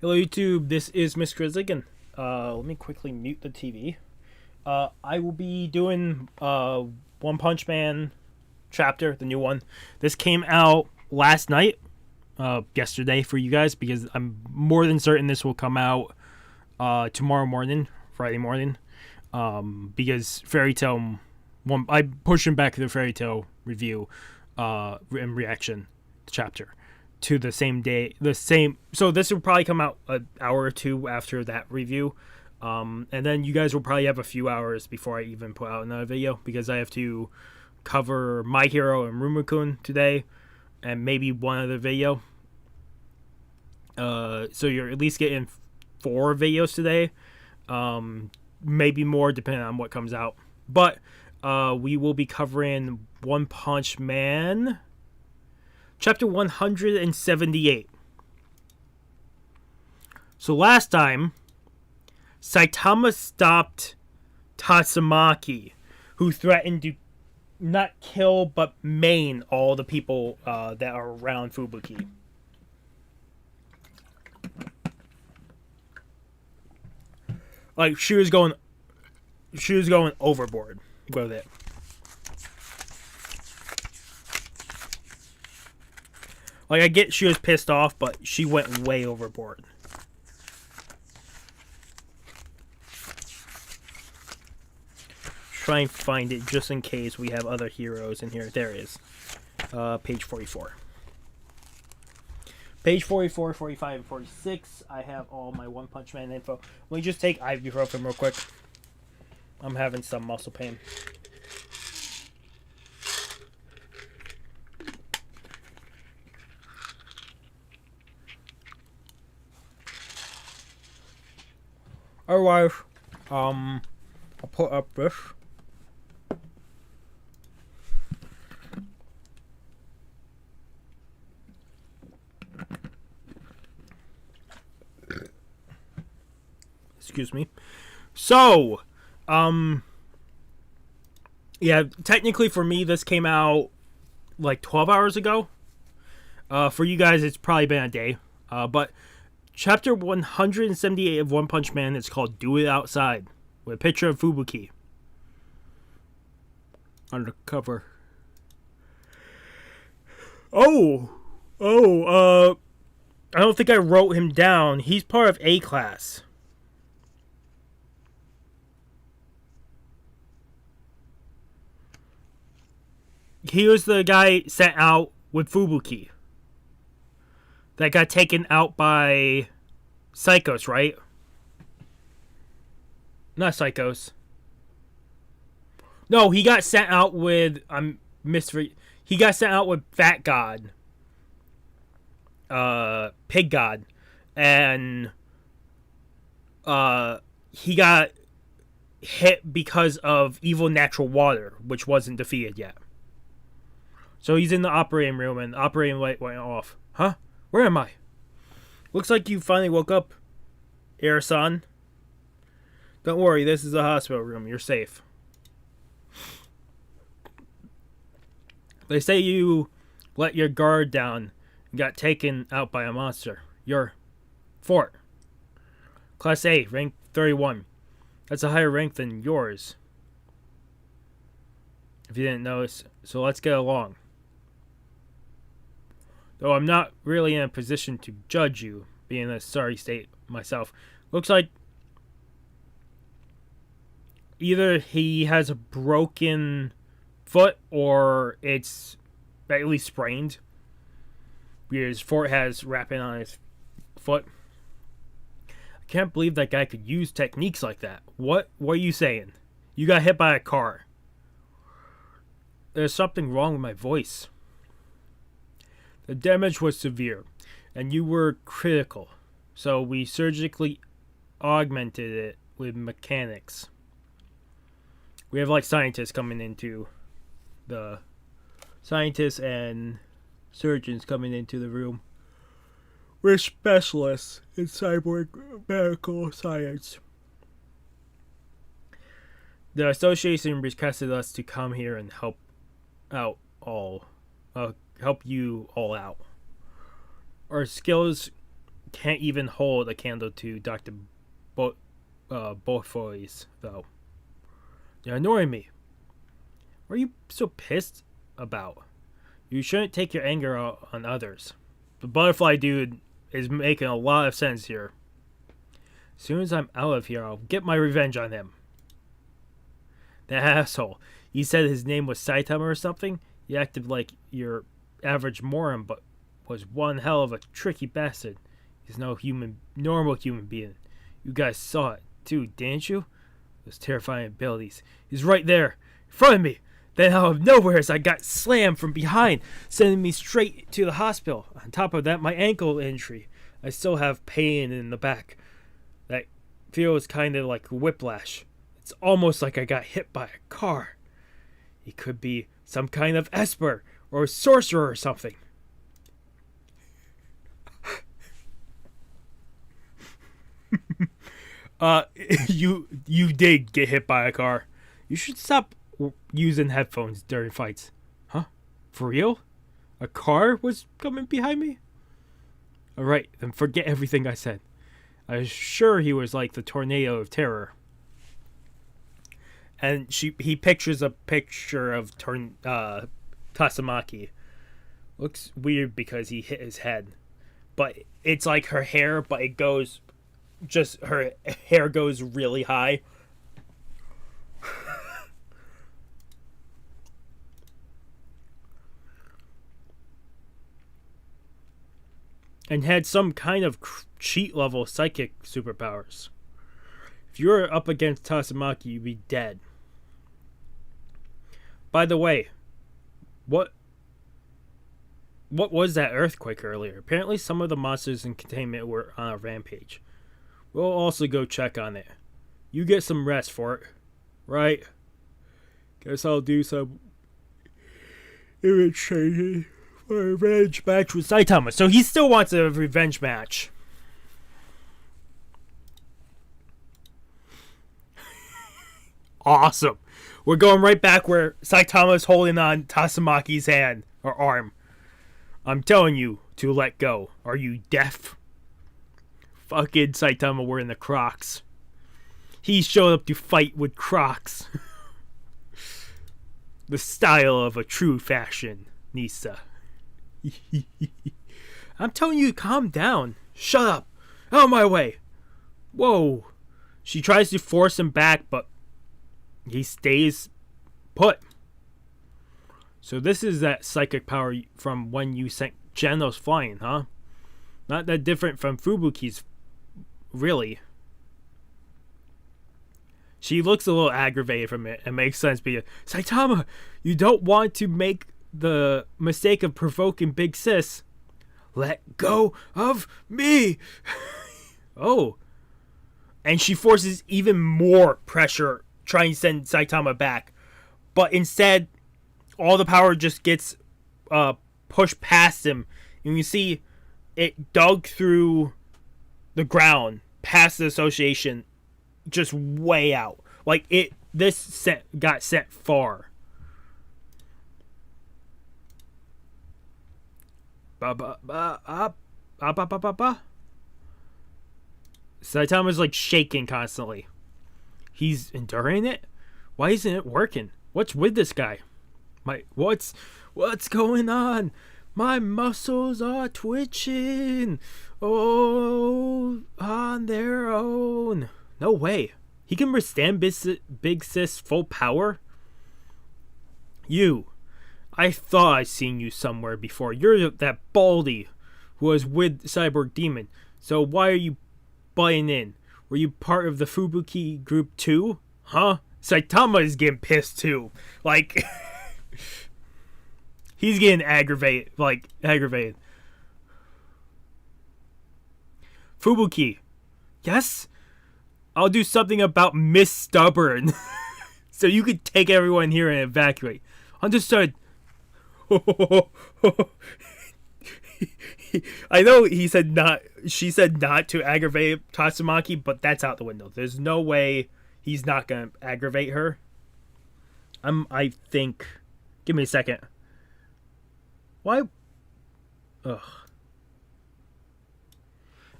Hello YouTube, this is Miss Grizzly, and let me quickly mute the TV. I will be doing One Punch Man chapter, the new one. This came out last night, yesterday for you guys, because I'm more than certain this will come out tomorrow morning, Friday morning, because Fairy Tail, I'm pushing back the Fairy Tail review and reaction chapter to the same day, so this will probably come out an hour or two after that review, and then you guys will probably have a few hours before I even put out another video, because I have to cover My Hero and Rumikun today, and maybe one other video, so you're at least getting 4 videos today, maybe more depending on what comes out, but we will be covering One Punch Man Chapter 178. So last time, Saitama stopped Tatsumaki, who threatened to not kill but maim all the people that are around Fubuki. Like she was going overboard with it. Like, I get she was pissed off, but she went way overboard. Try and find it just in case we have other heroes in here. There it is. Page 44. Page 44, 45, and 46. I have all my One Punch Man info. Let me just take ibuprofen real quick. I'm having some muscle pain. Otherwise, I'll put up this. Excuse me. So, yeah, technically for me, this came out like 12 hours ago. For you guys, it's probably been a day. But Chapter 178 of One Punch Man is called Do It Outside, with a picture of Fubuki on the cover. I don't think I wrote him down. He's part of A class. He was the guy sent out with Fubuki that got taken out by Psychos, right? Not Psychos. No, he got sent out with he got sent out with Fat God, Pig God, and he got hit because of evil natural water, which wasn't defeated yet. So he's in the operating room, and the operating light went off. Huh? Where am I? Looks like you finally woke up, Air-san. Don't worry, this is a hospital room. You're safe. They say you let your guard down and got taken out by a monster. You're Fort. Class A, rank 31. That's a higher rank than yours, if you didn't notice. So let's get along. Though I'm not really in a position to judge you, being in a sorry state myself. Looks like either he has a broken foot or it's badly sprained, because Fort has wrapping on his foot. I can't believe that guy could use techniques like that. What are you saying? You got hit by a car. There's something wrong with my voice. The damage was severe, and you were critical, so we surgically augmented it with mechanics. We have like scientists coming into the scientists and surgeons coming into the room. We're specialists in cyborg medical science. The association requested us to come here and help out all. help you all out. Our skills can't even hold a candle to Dr. Beaufoy's, though. You're annoying me. What are you so pissed about? You shouldn't take your anger out on others. The butterfly dude is making a lot of sense here. As soon as I'm out of here, I'll get my revenge on him. That asshole. You said his name was Saitama or something? He acted like your average moron, but was one hell of a tricky bastard. He's no normal human being. You guys saw it, too, didn't you? Those terrifying abilities. He's right there, in front of me. Then out of nowhere, I got slammed from behind, sending me straight to the hospital. On top of that, my ankle injury. I still have pain in the back. That feels kind of like whiplash. It's almost like I got hit by a car. He could be some kind of esper or sorcerer or something. You did get hit by a car. You should stop using headphones during fights. Huh? For real? A car was coming behind me? Alright, then forget everything I said. I was sure he was like the tornado of terror. And he pictures a picture of Tasamaki. Looks weird because he hit his head. But it's like her hair, but it goes... Just her hair goes really high. And had some kind of cheat level psychic superpowers. If you were up against Tasamaki, you'd be dead. By the way, what was that earthquake earlier? Apparently some of the monsters in containment were on a rampage. We'll also go check on it. You get some rest for it. Right? Guess I'll do some image changing for a revenge match with Saitama. So he still wants a revenge match. Awesome. We're going right back where Saitama's holding on Tasamaki's hand or arm. I'm telling you to let go. Are you deaf? Fucking Saitama wearing the Crocs. He showed up to fight with Crocs. The style of a true fashionista. I'm telling you to calm down. Shut up. Out of my way. Whoa. She tries to force him back, but he stays put. So this is that psychic power from when you sent Genos flying, huh? Not that different from Fubuki's, really. She looks a little aggravated from it. It makes sense, but Saitama, you don't want to make the mistake of provoking Big Sis. Let go of me. Oh. And she forces even more pressure trying to send Saitama back. But instead, all the power just gets pushed past him. And you see it dug through the ground past the association, just way out. Like got sent far. Saitama's like shaking constantly. He's enduring it? Why isn't it working? What's with this guy? What's going on? My muscles are twitching. Oh, on their own. No way. He can withstand Big Sis full power? I thought I seen you somewhere before. You're that Baldy who was with Cyborg Demon. So why are you butting in? Were you part of the Fubuki group too? Huh? Saitama is getting pissed too. Like, he's getting aggravated. Fubuki. Yes? I'll do something about Miss Stubborn. So you could take everyone here and evacuate. Understood. I know she said not to aggravate Tatsumaki, but that's out the window. There's no way he's not gonna aggravate her. I think. Give me a second. Why? Ugh.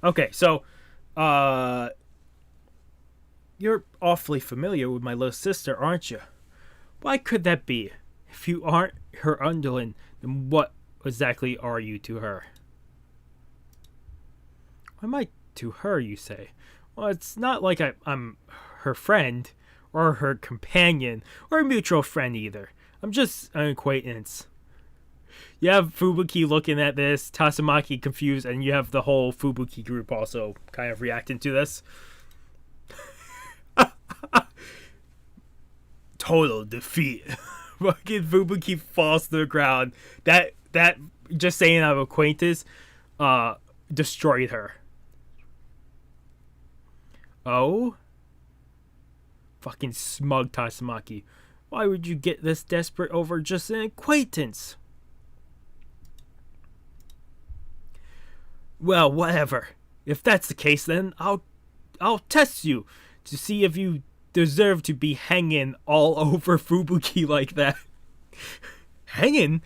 Okay, so, you're awfully familiar with my little sister, aren't you? Why could that be? If you aren't her underling, then what exactly are you to her? What am I to her, you say? Well, it's not like I'm her friend, or her companion, or a mutual friend either. I'm just an acquaintance. You have Fubuki looking at this, Tatsumaki confused, and you have the whole Fubuki group also kind of reacting to this. Total defeat. Fucking Fubuki falls to the ground. That just saying out of acquaintance destroyed her. Oh? Fucking smug Tatsumaki. Why would you get this desperate over just an acquaintance? Well, whatever. If that's the case, then I'll test you to see if you deserve to be hanging all over Fubuki like that. Hanging?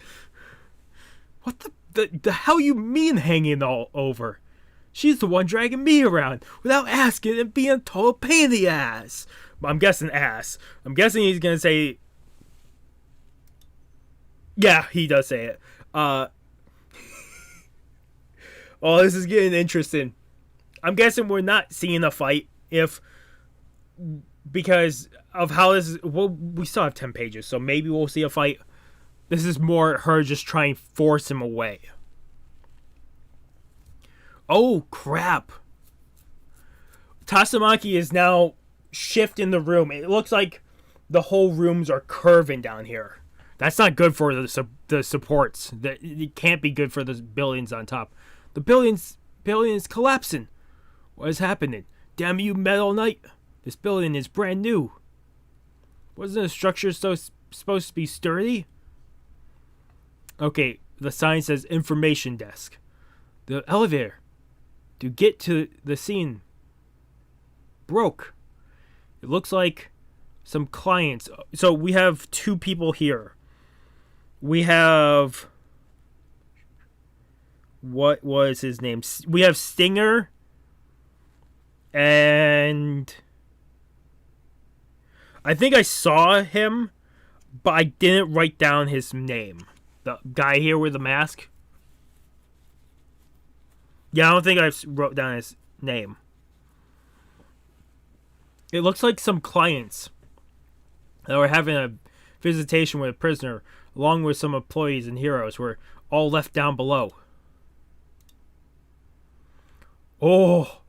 What the hell you mean hanging all over? She's the one dragging me around without asking and being a total pain in the ass. I'm guessing ass. I'm guessing he's gonna say... Yeah, he does say it. Oh, this is getting interesting. I'm guessing we're not seeing a fight because of how this is... Well, we still have 10 pages, so maybe we'll see a fight. This is more her just trying to force him away. Oh, crap. Tatsumaki is now shifting the room. It looks like the whole rooms are curving down here. That's not good for the supports. It can't be good for the buildings on top. The building's collapsing. What is happening? Damn you, Metal Knight. This building is brand new. Wasn't the structure supposed to be sturdy? Okay, the sign says information desk. The elevator to get to the scene broke. It looks like some clients. So we have two people here. We have... What was his name? We have Stinger and... I think I saw him, but I didn't write down his name. The guy here with the mask. Yeah, I don't think I wrote down his name. It looks like some clients that were having a visitation with a prisoner, along with some employees and heroes, were all left down below. Oh,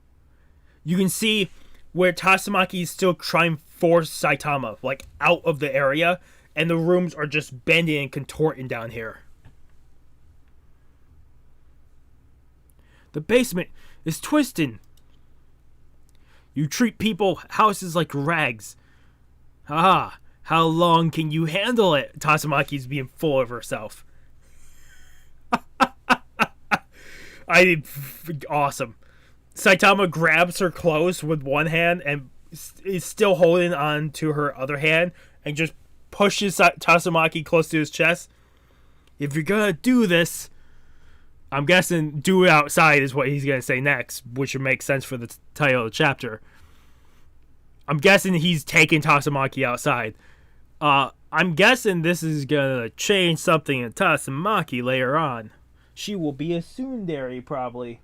you can see where Tatsumaki is still trying to force Saitama, like, out of the area, and the rooms are just bending and contorting down here. The basement is twisting. You treat people, houses like rags. Ah, how long can you handle it? Tatsumaki's being full of herself. Awesome. Saitama grabs her clothes with one hand and is still holding on to her other hand and just pushes Tatsumaki close to his chest. If you're gonna do this, I'm guessing do it outside is what he's gonna say next, which would make sense for the title of the chapter. I'm guessing he's taking Tatsumaki outside. I'm guessing this is gonna change something in Tatsumaki later on. She will be a tsundere, probably.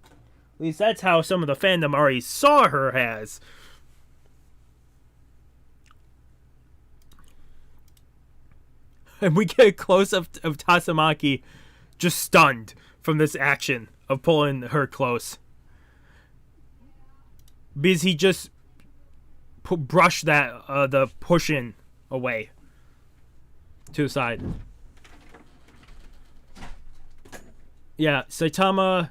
At least that's how some of the fandom already saw her as. And we get a close-up of Tatsumaki just stunned from this action of pulling her close. Because he just brushed the pushing away to the side. Yeah, Saitama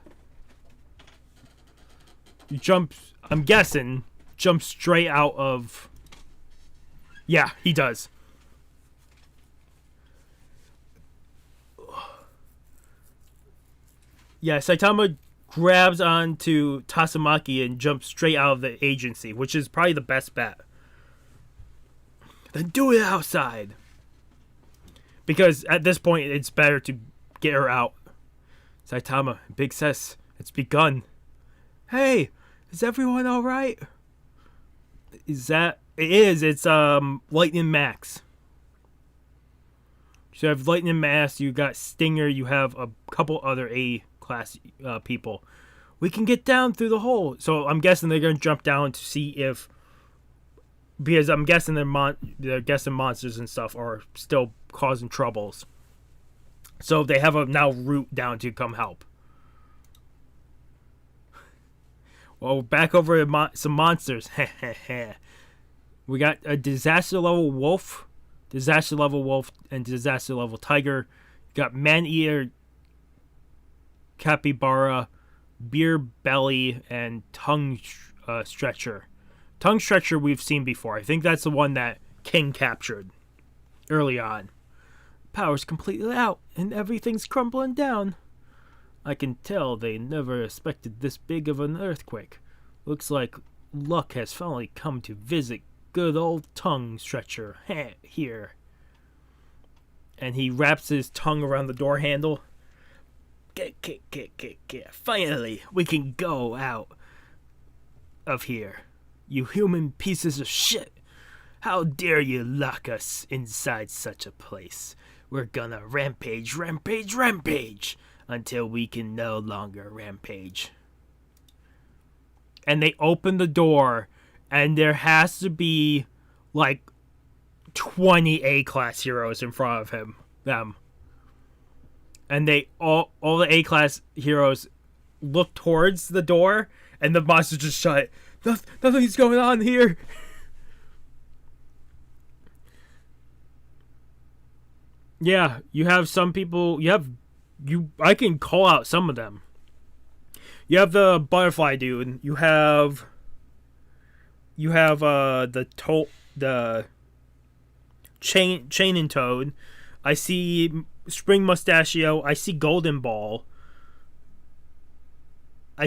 jumps, I'm guessing, jumps straight out of... Yeah, he does. Yeah, Saitama grabs onto Tatsumaki and jumps straight out of the agency, which is probably the best bet. Then do it outside. Because at this point, it's better to Get her out. Saitama, Big Sis, it's begun. Hey, is everyone alright? Is that... It is. It's Lightning Max. So you have Lightning Max, you got Stinger, you have a couple other A-class people. We can get down through the hole. So I'm guessing they're going to jump down to see if... Because I'm guessing they're guessing monsters and stuff are still causing troubles. So they have a now route down to come help. Well, back over to some monsters. We got a disaster level wolf, and disaster level tiger. You got man-eater, capybara, beer belly, and tongue stretcher. Tongue stretcher we've seen before. I think that's the one that King captured early on. Power's completely out, and everything's crumbling down. I can tell they never expected this big of an earthquake. Looks like luck has finally come to visit good old tongue stretcher here. And he wraps his tongue around the door handle. Finally, we can go out of here. You human pieces of shit. How dare you lock us inside such a place? We're gonna rampage until we can no longer rampage. And they open the door, and there has to be like 20 A-class heroes in front of them. And they all the A-class heroes look towards the door, and the monster just shut. Nothing's going on here. Yeah, you have some people. I can call out some of them. You have the butterfly dude. You have the chain and toad. I see spring mustachio. I see golden ball. I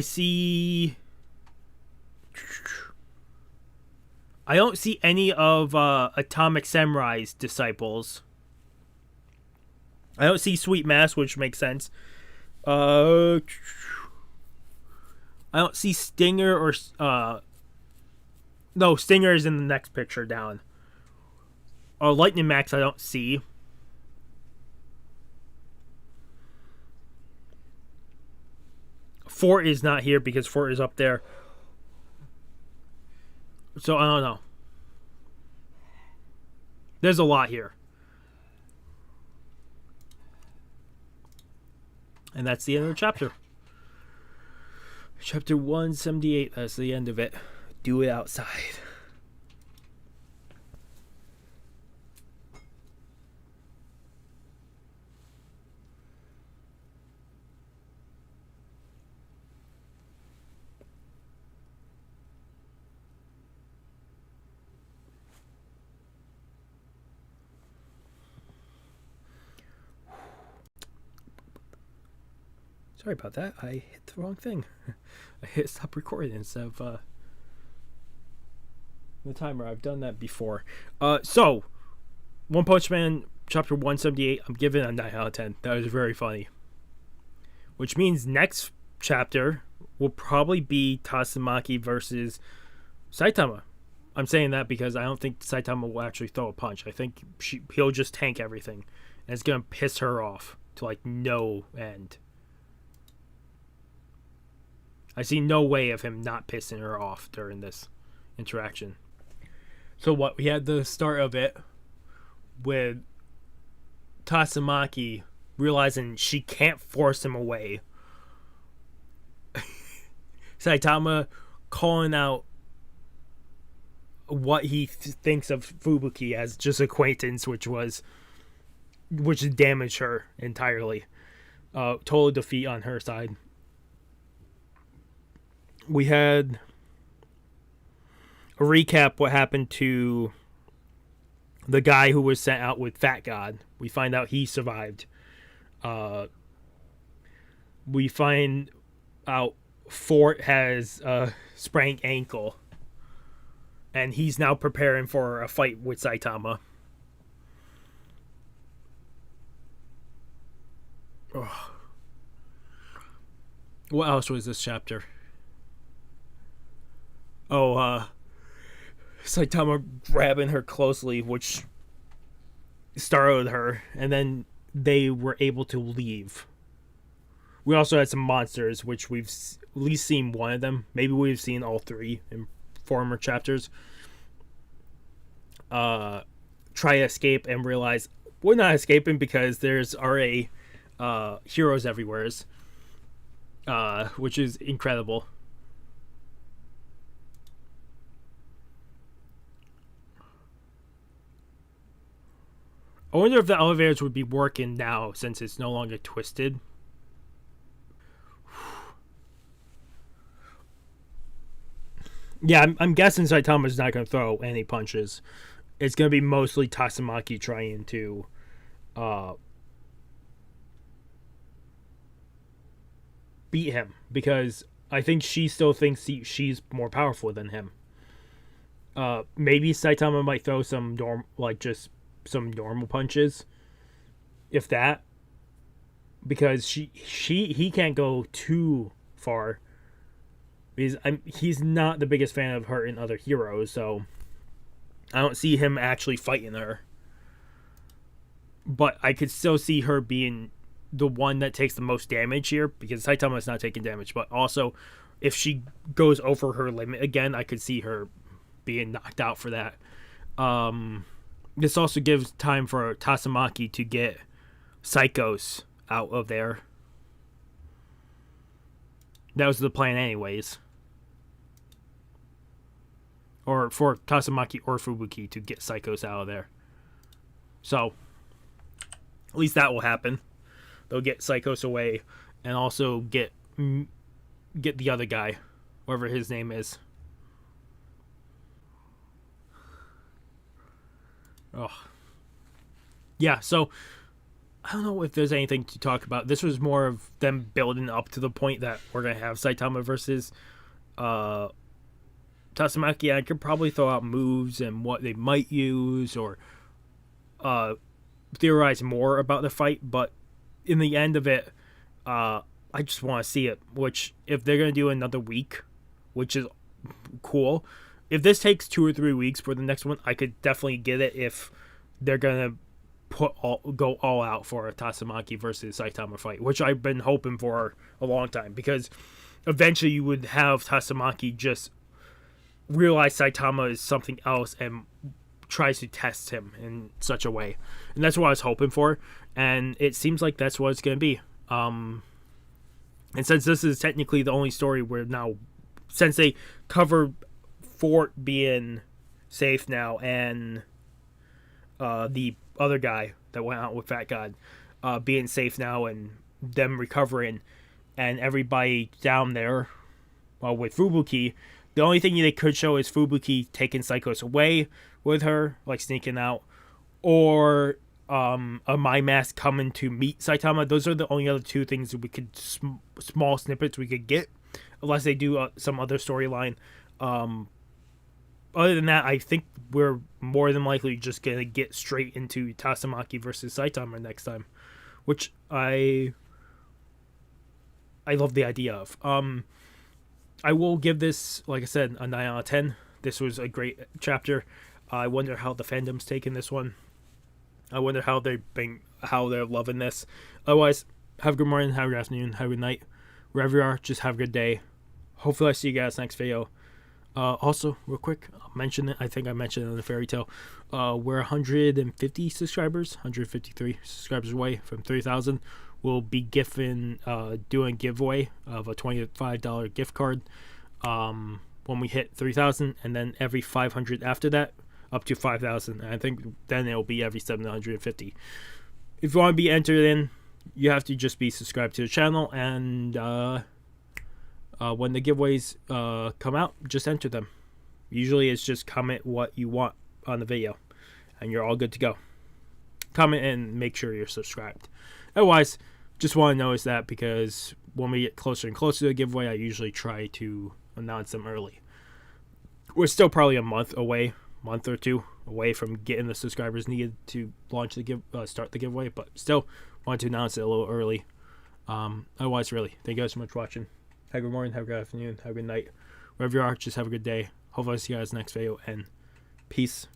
don't see any of Atomic Samurai's disciples. I don't see Sweet Mass, which makes sense. I don't see Stinger or... no, Stinger is in the next picture down. Lightning Max I don't see. Fort is not here because Fort is up there. So, I don't know. There's a lot here. And that's the end of the chapter. Chapter 178, that's the end of it. Do it outside. Sorry about that. I hit the wrong thing. I hit stop recording instead of the timer. I've done that before. So, One Punch Man chapter 178. I'm giving it a 9 out of 10. That was very funny. Which means next chapter will probably be Tatsumaki versus Saitama. I'm saying that because I don't think Saitama will actually throw a punch. I think he'll just tank everything. And it's going to piss her off to like no end. I see no way of him not pissing her off during this interaction. So what? We had the start of it with Tatsumaki realizing she can't force him away. Saitama calling out what he thinks of Fubuki as just acquaintance, which damaged her entirely. Total defeat on her side. We had a recap what happened to the guy who was sent out with Fat God. We find out he survived. We find out Fort has a sprained ankle. And he's now preparing for a fight with Saitama. Oh. What else was this chapter? Oh, Saitama grabbing her closely, which startled her, and then they were able to leave. We also had some monsters, which we've at least seen one of them. Maybe we've seen all three in former chapters. Try to escape and realize we're not escaping because there's already heroes everywhere, which is incredible. I wonder if the elevators would be working now since it's no longer twisted. Yeah, I'm guessing Saitama's not going to throw any punches. It's going to be mostly Tatsumaki trying to beat him, because I think she still thinks she's more powerful than him. Maybe Saitama might throw some just some normal punches, if that, because he can't go too far. He's not the biggest fan of her and other heroes, so I don't see him actually fighting her. But I could still see her being the one that takes the most damage here, because Saitama is not taking damage. But also, if she goes over her limit again, I could see her being knocked out for that. This also gives time for Tatsumaki to get Psychos out of there. That was the plan anyways. Or for Tatsumaki or Fubuki to get Psychos out of there. So, at least that will happen. They'll get Psychos away and also get the other guy, whatever his name is. Oh. Yeah, so I don't know if there's anything to talk about. This was more of them building up to the point that we're going to have Saitama versus Tatsumaki. I could probably throw out moves and what they might use, or theorize more about the fight, but in the end of it, I just want to see it, which if they're going to do another week, which is cool. If this takes 2 or 3 weeks for the next one, I could definitely get it if they're going to go all out for a Tatsumaki versus Saitama fight, which I've been hoping for a long time, because eventually you would have Tatsumaki just realize Saitama is something else and tries to test him in such a way. And that's what I was hoping for, and it seems like that's what it's going to be. And since this is technically the only story where now, since they cover Fort being safe now, and the other guy that went out with Fat God being safe now, and them recovering, and everybody down there with Fubuki, the only thing they could show is Fubuki taking Psychos away with her, like sneaking out, or a My Mask coming to meet Saitama. Those are the only other two things that we could, small snippets we could get, unless they do some other storyline. Other than that, I think we're more than likely just going to get straight into Tatsumaki versus Saitama next time, which I love the idea of. I will give this, like I said, a 9 out of 10. This was a great chapter. I wonder how the fandom's taking this one. I wonder how they're loving this. Otherwise, have a good morning, have a good afternoon, have a good night. Wherever you are, just have a good day. Hopefully I see you guys next video. Also, real quick, I'll mention it. I think I mentioned it in the fairy tale. We're 150 subscribers, 153 subscribers away from 3,000. We'll be doing a giveaway of a $25 gift card when we hit 3,000, and then every 500 after that, up to 5,000. I think then it'll be every 750. If you want to be entered in, you have to just be subscribed to the channel, and when the giveaways come out, just enter them. Usually it's just comment what you want on the video, and you're all good to go. Comment and make sure you're subscribed. Otherwise, just want to notice that, because when we get closer and closer to the giveaway, I usually try to announce them early. We're still probably a month or two away from getting the subscribers needed to launch start the giveaway, but still want to announce it a little early. Otherwise, really, thank you guys so much for watching. Have a good morning, have a good afternoon, have a good night. Wherever you are, just have a good day. Hopefully I'll see you guys next video, and peace.